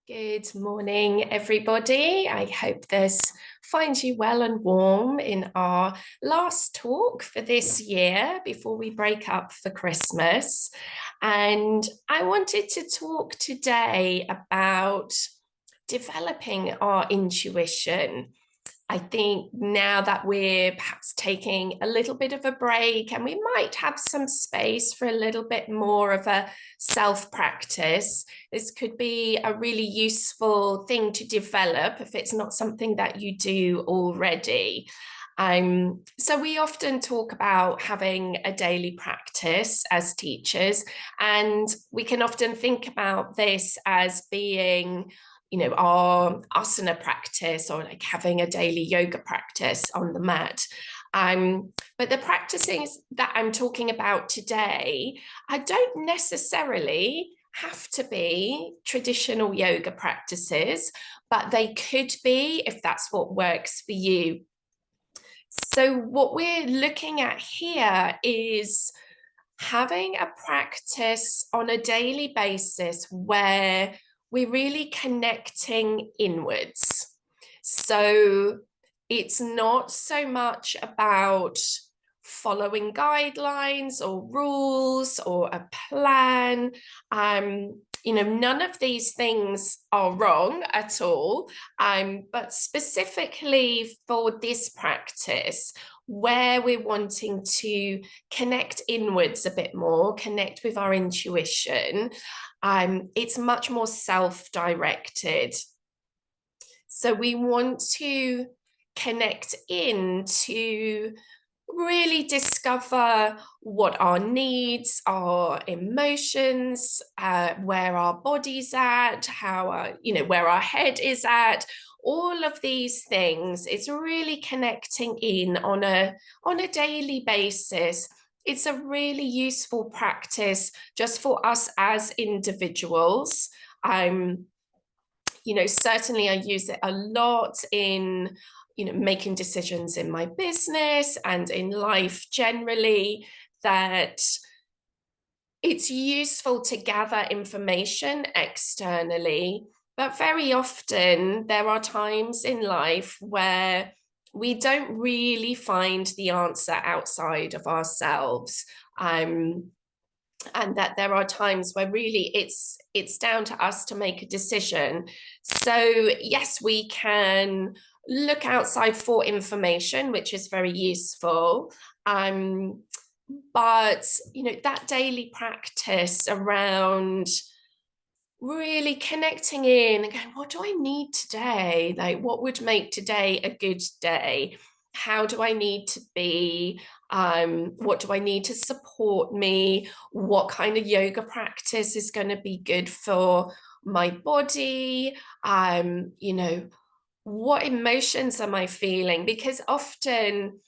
Good morning, everybody. I hope this finds you well and warm in our last talk for this year before we break up for Christmas. And I wanted to talk today about developing our intuition. I think now that we're perhaps taking a little bit of a break and we might have some space for a little bit more of a self-practice, this could be a really useful thing to develop if it's not something that you do already. So we often talk about having a daily practice as teachers, and we can often think about this as being our asana practice or like having a daily yoga practice on the mat. But the practices that I'm talking about today, I don't necessarily have to be traditional yoga practices, but they could be if that's what works for you. So what we're looking at here is having a practice on a daily basis where we're really connecting inwards. So it's not so much about following guidelines or rules or a plan. None of these things are wrong at all. But specifically for this practice, where we're wanting to connect inwards a bit more, connect with our intuition, it's much more self-directed. So we want to connect in to really discover what our needs, our emotions, where our body's at, where our head is at, all of these things. It's really connecting in on a daily basis. It's a really useful practice just for us as individuals. Certainly I use it a lot in making decisions in my business and in life generally, that it's useful to gather information externally, but very often there are times in life where we don't really find the answer outside of ourselves. And that there are times where really it's down to us to make a decision. So yes, we can look outside for information, which is very useful. But that daily practice around really connecting in and going, what do I need today? Like, what would make today a good day? How do I need to be? What do I need to support me? What kind of yoga practice is going to be good for my body? What emotions am I feeling? Because often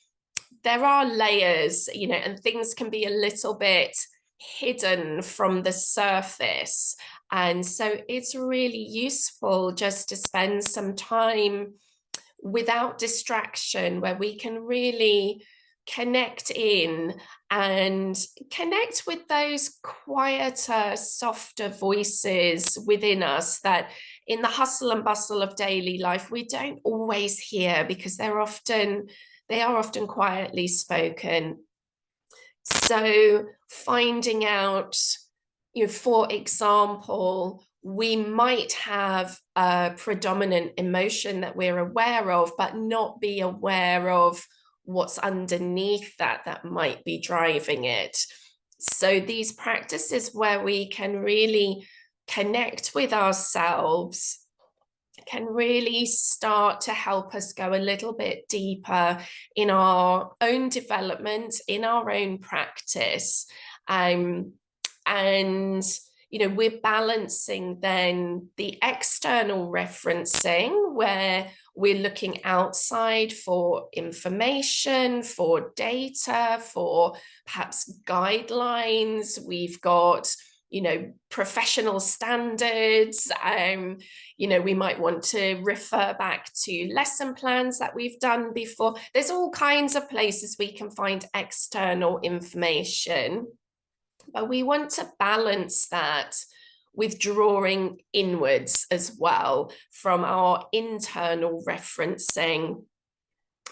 there are layers, and things can be a little bit hidden from the surface. And so it's really useful just to spend some time without distraction where we can really connect in and connect with those quieter, softer voices within us that in the hustle and bustle of daily life we don't always hear, because they are often quietly spoken. So finding out, for example, we might have a predominant emotion that we're aware of, but not be aware of what's underneath that might be driving it. So these practices where we can really connect with ourselves can really start to help us go a little bit deeper in our own development, in our own practice. And we're balancing then the external referencing where we're looking outside for information, for data, for perhaps guidelines. We've got professional standards. We might want to refer back to lesson plans that we've done before. There's all kinds of places we can find external information, but we want to balance that withdrawing inwards as well from our internal referencing,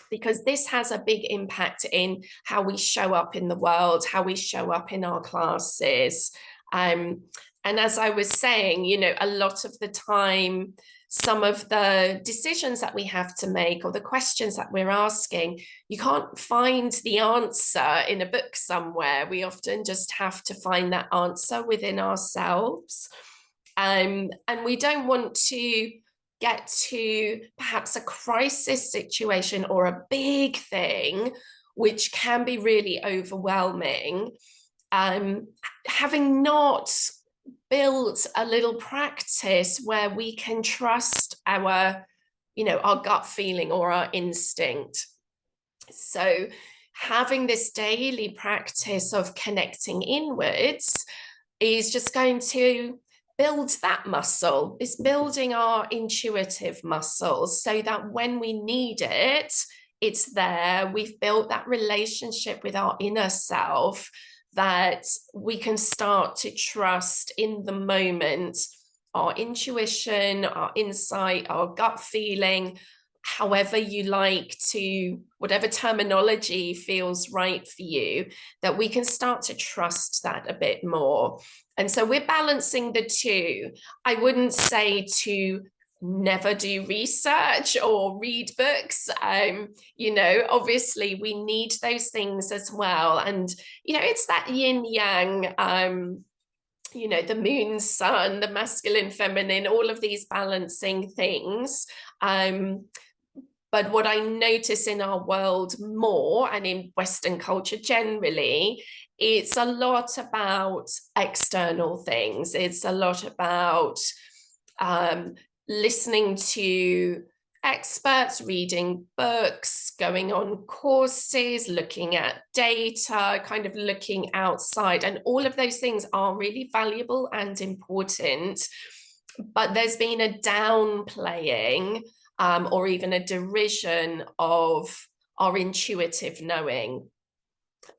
because this has a big impact in how we show up in the world, how we show up in our classes. And as I was saying, you know, a lot of the time, some of the decisions that we have to make or the questions that we're asking, you can't find the answer in a book somewhere. We often just have to find that answer within ourselves. And we don't want to get to perhaps a crisis situation or a big thing, which can be really overwhelming. Having not built a little practice where we can trust our, you know, our gut feeling or our instinct. So having this daily practice of connecting inwards is just going to build that muscle. It's building our intuitive muscles so that when we need it, it's there. We've built that relationship with our inner self that we can start to trust in the moment, our intuition, our insight, our gut feeling, however you like to, whatever terminology feels right for you, that we can start to trust that a bit more. And so we're balancing the two. I wouldn't say to never do research or read books. You know, obviously we need those things as well. And, you know, it's that yin yang, you know, the moon, sun, the masculine, feminine, all of these balancing things. But what I notice in our world more, and in Western culture generally, it's a lot about external things. It's a lot about listening to experts, reading books, going on courses, looking at data, kind of looking outside. And all of those things are really valuable and important. But there's been a downplaying or even a derision of our intuitive knowing.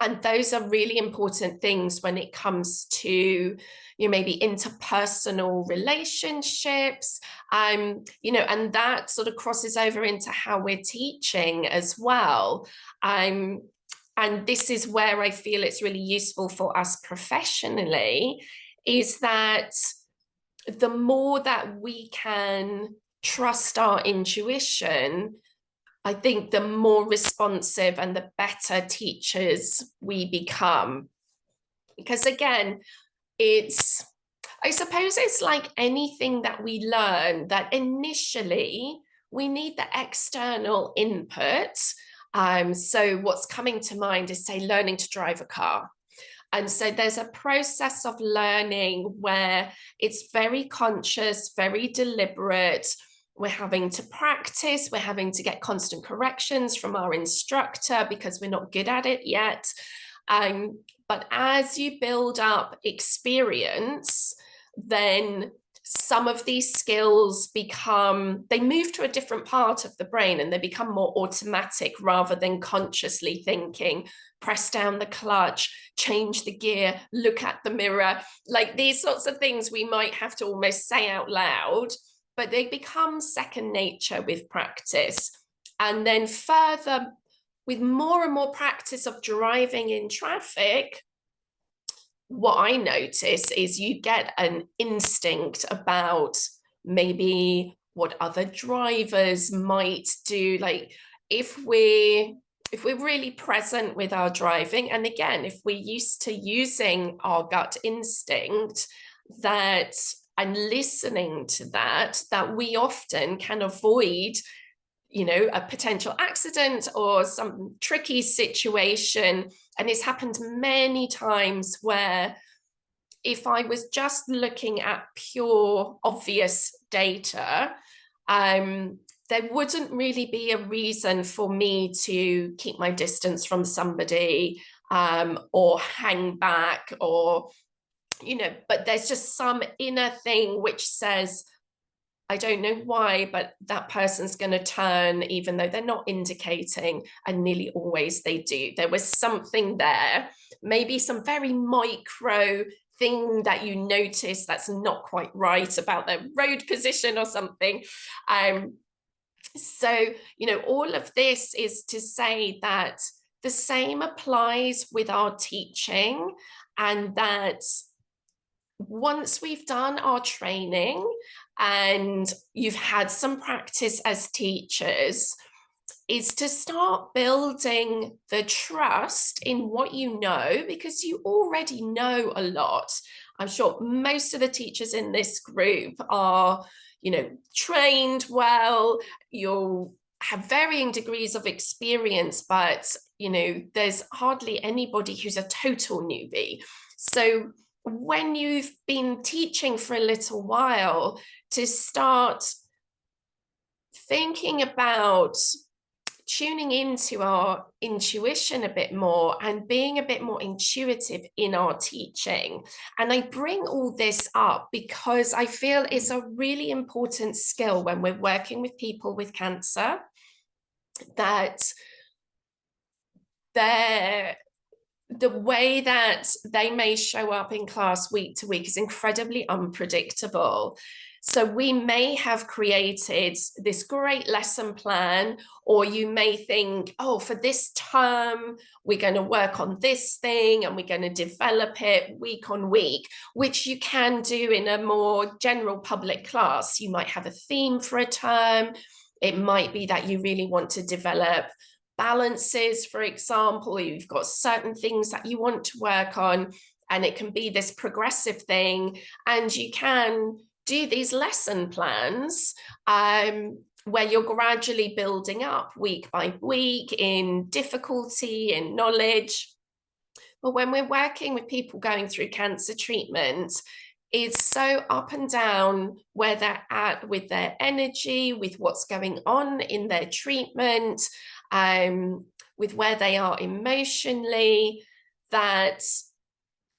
And those are really important things when it comes to, you know, maybe interpersonal relationships, you know, and that sort of crosses over into how we're teaching as well. And this is where I feel it's really useful for us professionally, is that the more that we can trust our intuition, I think the more responsive and the better teachers we become. Because again, I suppose it's like anything that we learn, that initially we need the external input. So what's coming to mind is, say, learning to drive a car. And so there's a process of learning where it's very conscious, very deliberate. We're having to practice, we're having to get constant corrections from our instructor because we're not good at it yet. But as you build up experience, then some of these skills they move to a different part of the brain and they become more automatic rather than consciously thinking, press down the clutch, change the gear, look at the mirror. Like these sorts of things we might have to almost say out loud, but they become second nature with practice. And then further, with more and more practice of driving in traffic, what I notice is you get an instinct about maybe what other drivers might do. Like if we're really present with our driving, and again, if we're used to using our gut instinct, that and listening to that we often can avoid, you know, a potential accident or some tricky situation. And it's happened many times where if I was just looking at pure obvious data, there wouldn't really be a reason for me to keep my distance from somebody or hang back, or, you know, but there's just some inner thing which says, I don't know why, but that person's going to turn even though they're not indicating, and nearly always they do. There was something there, maybe some very micro thing that you notice that's not quite right about their road position or something. So, all of this is to say that the same applies with our teaching, and that once we've done our training and you've had some practice as teachers, is to start building the trust in what you know, because you already know a lot. I'm sure most of the teachers in this group are, trained well. You'll have varying degrees of experience, but, there's hardly anybody who's a total newbie. So when you've been teaching for a little while, to start thinking about tuning into our intuition a bit more and being a bit more intuitive in our teaching. And I bring all this up because I feel it's a really important skill when we're working with people with cancer, that the way that they may show up in class week to week is incredibly unpredictable. So we may have created this great lesson plan, or you may think, oh, for this term, we're going to work on this thing and we're going to develop it week on week, which you can do in a more general public class. You might have a theme for a term. It might be that you really want to develop balances, for example. You've got certain things that you want to work on, and it can be this progressive thing. And you can do these lesson plans where you're gradually building up week by week in difficulty, in knowledge. But when we're working with people going through cancer treatment, it's so up and down where they're at with their energy, with what's going on in their treatment, with where they are emotionally, that,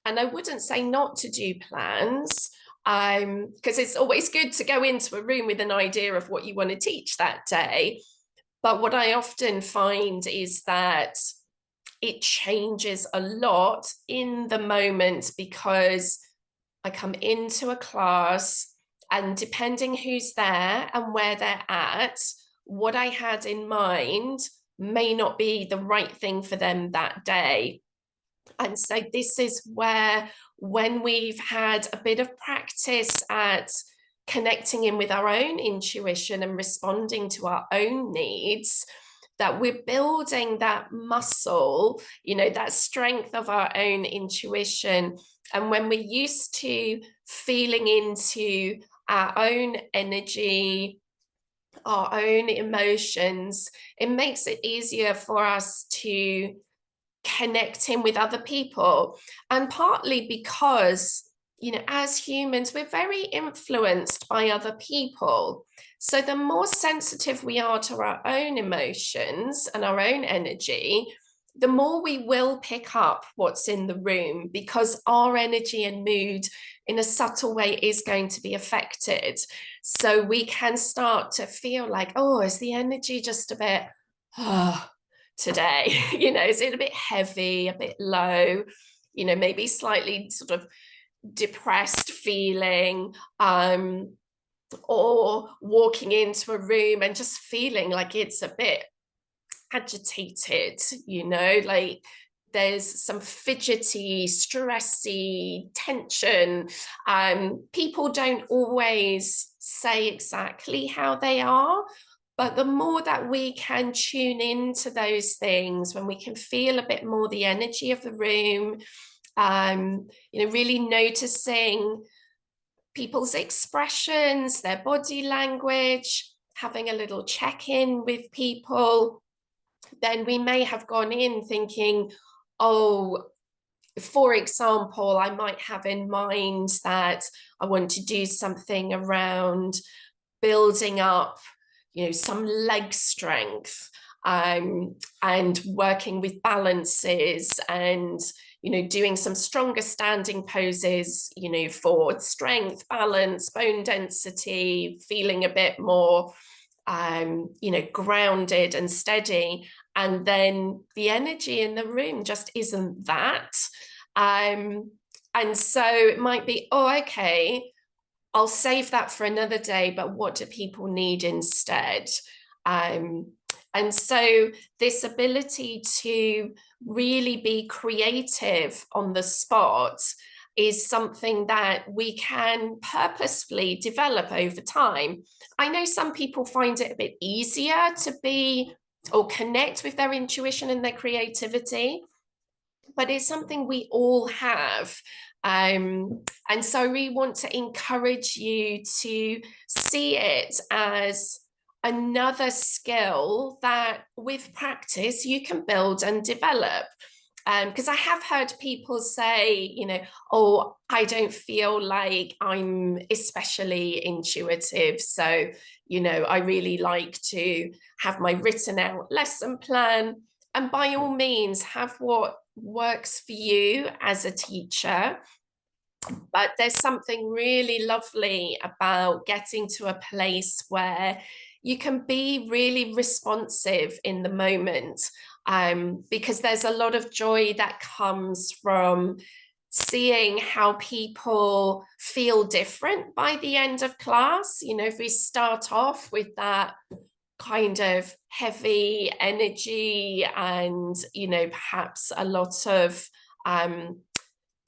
and I wouldn't say not to do plans, because it's always good to go into a room with an idea of what you want to teach that day. But what I often find is that it changes a lot in the moment, because I come into a class and depending who's there and where they're at, what I had in mind may not be the right thing for them that day. And so this is where, when we've had a bit of practice at connecting in with our own intuition and responding to our own needs, that we're building that muscle, that strength of our own intuition. And when we're used to feeling into our own energy, our own emotions, it makes it easier for us to connecting with other people. And partly because, as humans, we're very influenced by other people. So the more sensitive we are to our own emotions and our own energy, the more we will pick up what's in the room, because our energy and mood in a subtle way is going to be affected. So we can start to feel like, oh, is the energy just a bit, today, is it a bit heavy, a bit low, maybe slightly sort of depressed feeling, or walking into a room and just feeling like it's a bit agitated, like there's some fidgety, stressy tension. People don't always say exactly how they are, but the more that we can tune into those things, when we can feel a bit more the energy of the room, really noticing people's expressions, their body language, having a little check-in with people, then we may have gone in thinking, oh, for example, I might have in mind that I want to do something around building up, some leg strength, and working with balances, and doing some stronger standing poses, for strength, balance, bone density, feeling a bit more grounded and steady. And then the energy in the room just isn't that. And so it might be, oh, okay, I'll save that for another day, but what do people need instead? Um, and so this ability to really be creative on the spot is something that we can purposefully develop over time. I know some people find it a bit easier to be or connect with their intuition and their creativity, but it's something we all have. And so we want to encourage you to see it as another skill that with practice you can build and develop. Because I have heard people say, you know, oh, I don't feel like I'm especially intuitive. So, you know, I really like to have my written out lesson plan. And by all means, have what works for you as a teacher. But there's something really lovely about getting to a place where you can be really responsive in the moment, because there's a lot of joy that comes from seeing how people feel different by the end of class. You know, if we start off with that kind of heavy energy and, you know, perhaps a lot of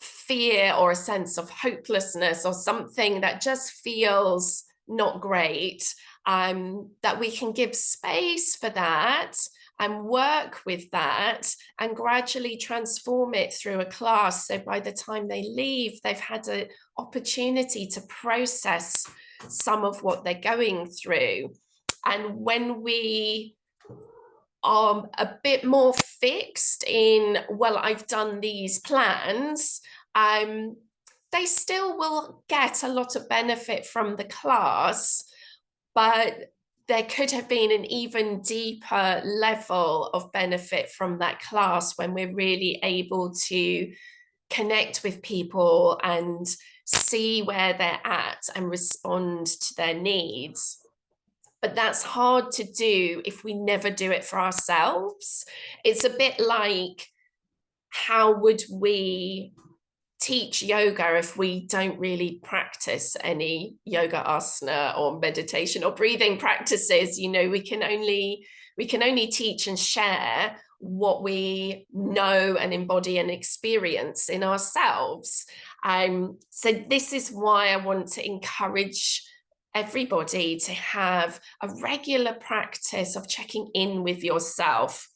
fear or a sense of hopelessness or something that just feels not great, that we can give space for that and work with that and gradually transform it through a class. So by the time they leave, they've had an opportunity to process some of what they're going through. And when we are a bit more fixed in, well, I've done these plans, they still will get a lot of benefit from the class, but there could have been an even deeper level of benefit from that class when we're really able to connect with people and see where they're at and respond to their needs. But that's hard to do if we never do it for ourselves. It's a bit like, how would we teach yoga if we don't really practice any yoga asana or meditation or breathing practices? You know, we can only teach and share what we know and embody and experience in ourselves. So this is why I want to encourage everybody to have a regular practice of checking in with yourself.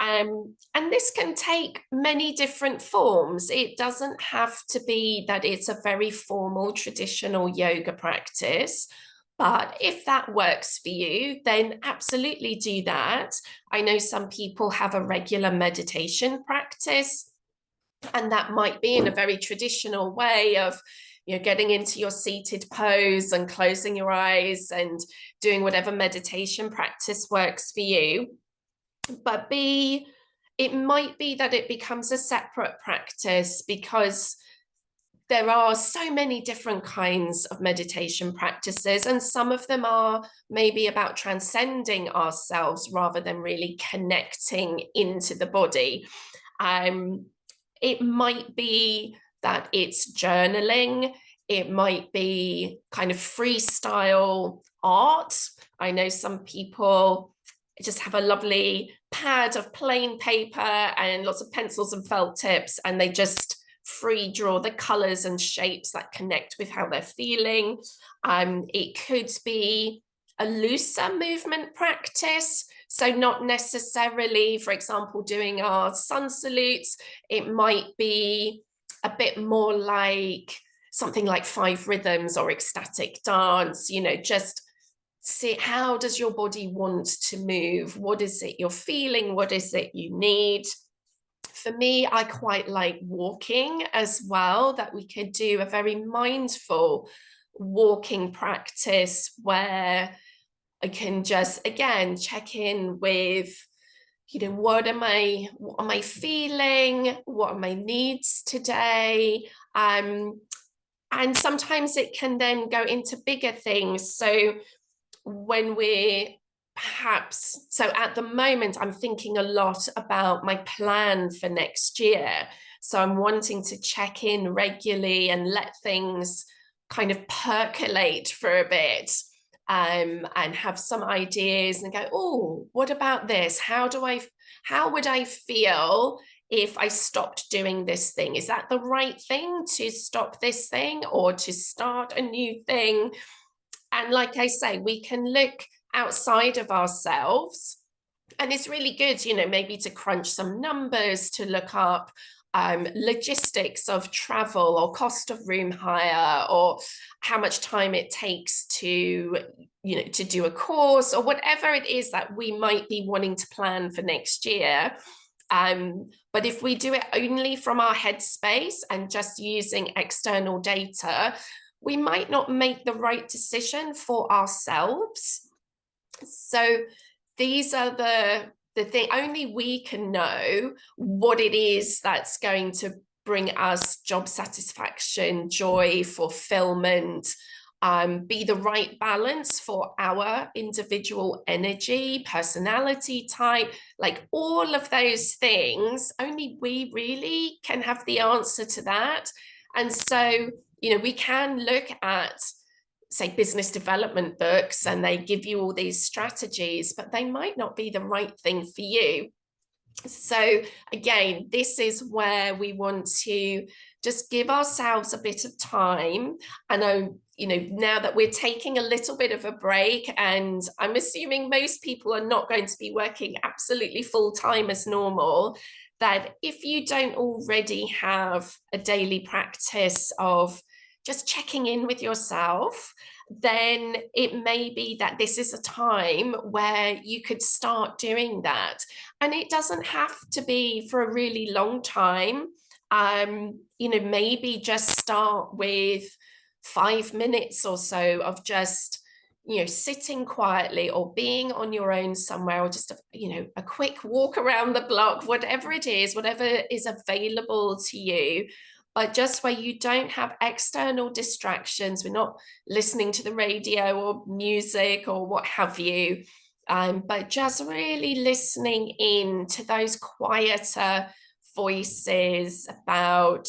And this can take many different forms. It doesn't have to be that it's a very formal traditional yoga practice, but if that works for you, then absolutely do that. I know some people have a regular meditation practice, and that might be in a very traditional way of, you know, getting into your seated pose and closing your eyes and doing whatever meditation practice works for you. But it might be that it becomes a separate practice, because there are so many different kinds of meditation practices, and some of them are maybe about transcending ourselves rather than really connecting into the body. It might be that it's journaling. It might be kind of freestyle art. I know some people just have a lovely pad of plain paper and lots of pencils and felt tips, and they just free draw the colors and shapes that connect with how they're feeling. It could be a looser movement practice. So not necessarily, for example, doing our sun salutes. It might be a bit more like something like 5 rhythms or ecstatic dance, you know, just see, how does your body want to move? What is it you're feeling? What is it you need? For me, I quite like walking as well, that we could do a very mindful walking practice where I can just, again, check in with, you know, what am I feeling? What are my needs today? And sometimes it can then go into bigger things. So when we're so at the moment, I'm thinking a lot about my plan for next year. So I'm wanting to check in regularly and let things kind of percolate for a bit, and have some ideas and go, oh, what about this? How would I feel if I stopped doing this thing? Is that the right thing to stop this thing or to start a new thing? And like I say, we can look outside of ourselves, and it's really good, maybe to crunch some numbers, to look up logistics of travel or cost of room hire, or how much time it takes to do a course, or whatever it is that we might be wanting to plan for next year. But if we do it only from our headspace and just using external data, we might not make the right decision for ourselves. So these are the thing, only we can know what it is that's going to bring us job satisfaction, joy, fulfillment, be the right balance for our individual energy, personality type, like all of those things. Only we really can have the answer to that. And so, we can look at, say, business development books, and they give you all these strategies, but they might not be the right thing for you. So again, this is where we want to just give ourselves a bit of time. I know, now that we're taking a little bit of a break, and I'm assuming most people are not going to be working absolutely full time as normal, that if you don't already have a daily practice of just checking in with yourself, then it may be that this is a time where you could start doing that. And it doesn't have to be for a really long time. Maybe just start with 5 minutes or so of just, sitting quietly or being on your own somewhere, or just, a quick walk around the block, whatever it is, whatever is available to you. But just where you don't have external distractions, we're not listening to the radio or music or what have you, but just really listening in to those quieter voices about,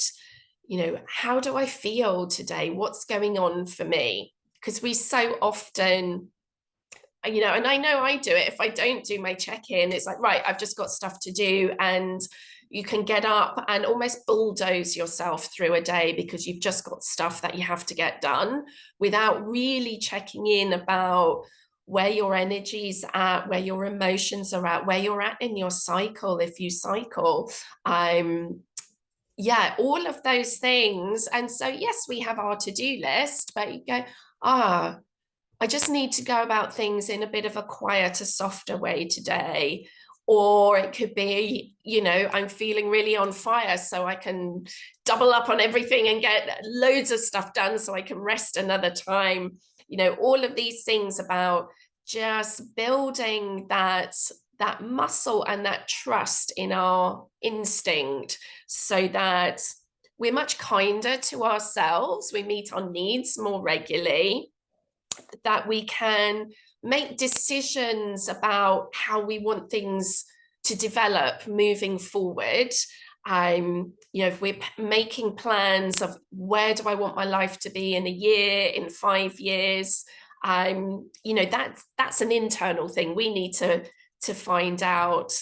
how do I feel today? What's going on for me? Because we so often, and I know I do it. If I don't do my check-in, it's like, right, I've just got stuff to do. And you can get up and almost bulldoze yourself through a day because you've just got stuff that you have to get done, without really checking in about where your energy's at, where your emotions are at, where you're at in your cycle, if you cycle. Yeah, all of those things. And so, yes, we have our to-do list, but you go, I just need to go about things in a bit of a quieter, softer way today. Or it could be, I'm feeling really on fire, so I can double up on everything and get loads of stuff done so I can rest another time. All of these things about just building that muscle and that trust in our instinct, so that we're much kinder to ourselves, we meet our needs more regularly, that we can make decisions about how we want things to develop moving forward. If we're making plans of where do I want my life to be in a year, in 5 years, that's an internal thing. We need to find out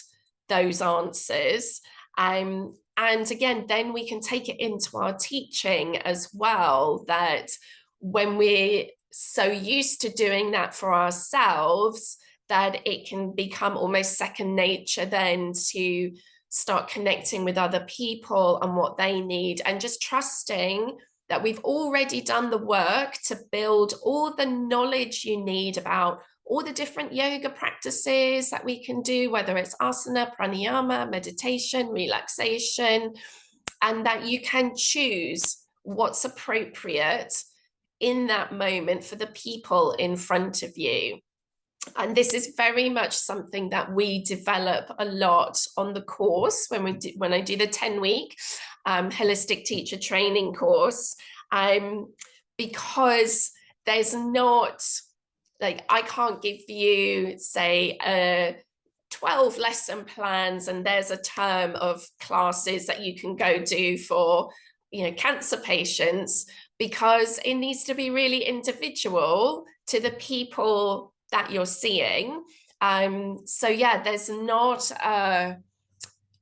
those answers. And again, then we can take it into our teaching as well, that when we're so used to doing that for ourselves, that it can become almost second nature then to start connecting with other people and what they need, and just trusting that we've already done the work to build all the knowledge you need about all the different yoga practices that we can do, whether it's asana, pranayama, meditation, relaxation, and that you can choose what's appropriate in that moment for the people in front of you. And this is very much something that we develop a lot on the course when I do the 10-week holistic teacher training course, because there's not, like, I can't give you, say, 12 lesson plans and there's a term of classes that you can go do for, cancer patients, because it needs to be really individual to the people that you're seeing. So yeah, there's not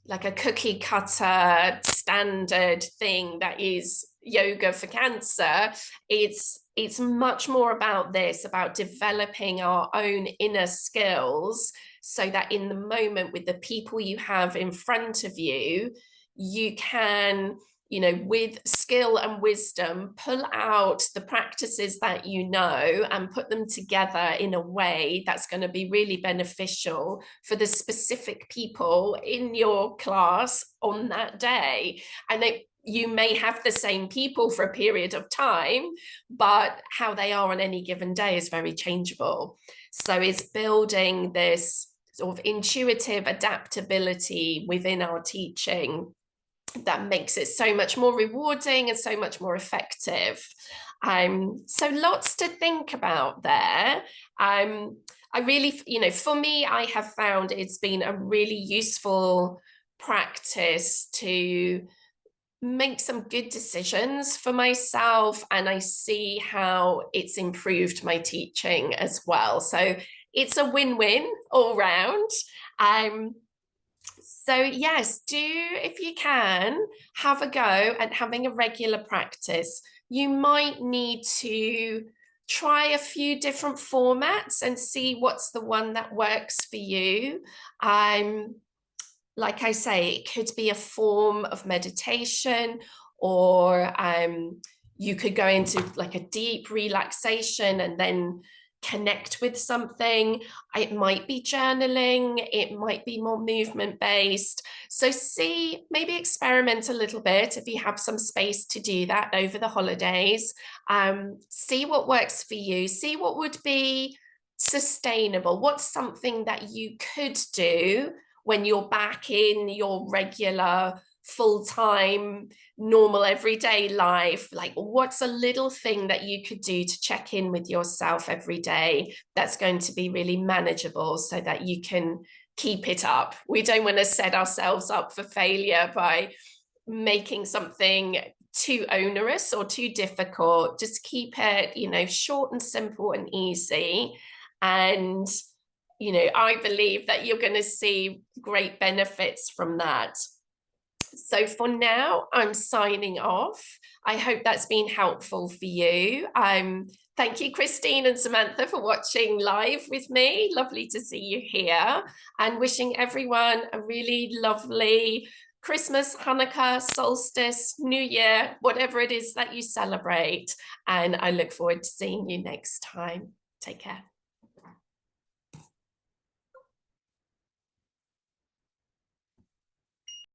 like a cookie cutter standard thing that is yoga for cancer. It's much more about this, about developing our own inner skills, so that in the moment with the people you have in front of you, you can, with skill and wisdom, pull out the practices that you know and put them together in a way that's going to be really beneficial for the specific people in your class on that day. And you may have the same people for a period of time, but how they are on any given day is very changeable. So it's building this sort of intuitive adaptability within our teaching that makes it so much more rewarding and so much more effective. So lots to think about there. I really, for me, I have found it's been a really useful practice to make some good decisions for myself, and I see how it's improved my teaching as well. So it's a win-win all round. So yes, do, if you can, have a go at having a regular practice. You might need to try a few different formats and see what's the one that works for you. Like I say, it could be a form of meditation, or you could go into like a deep relaxation and then connect with something. It might be journaling, it might be more movement based. So see, maybe experiment a little bit if you have some space to do that over the holidays. See what works for you, see what would be sustainable, what's something that you could do when you're back in your regular full-time normal everyday life. Like, what's a little thing that you could do to check in with yourself every day that's going to be really manageable, so that you can keep it up? We don't want to set ourselves up for failure by making something too onerous or too difficult. Just keep it, short and simple and easy. And I believe that you're going to see great benefits from that. So for now, I'm signing off. I hope that's been helpful for you. Thank you, Christine and Samantha, for watching live with me. Lovely to see you here, and wishing everyone a really lovely Christmas, Hanukkah, solstice, New Year, whatever it is that you celebrate. And I look forward to seeing you next time. Take care.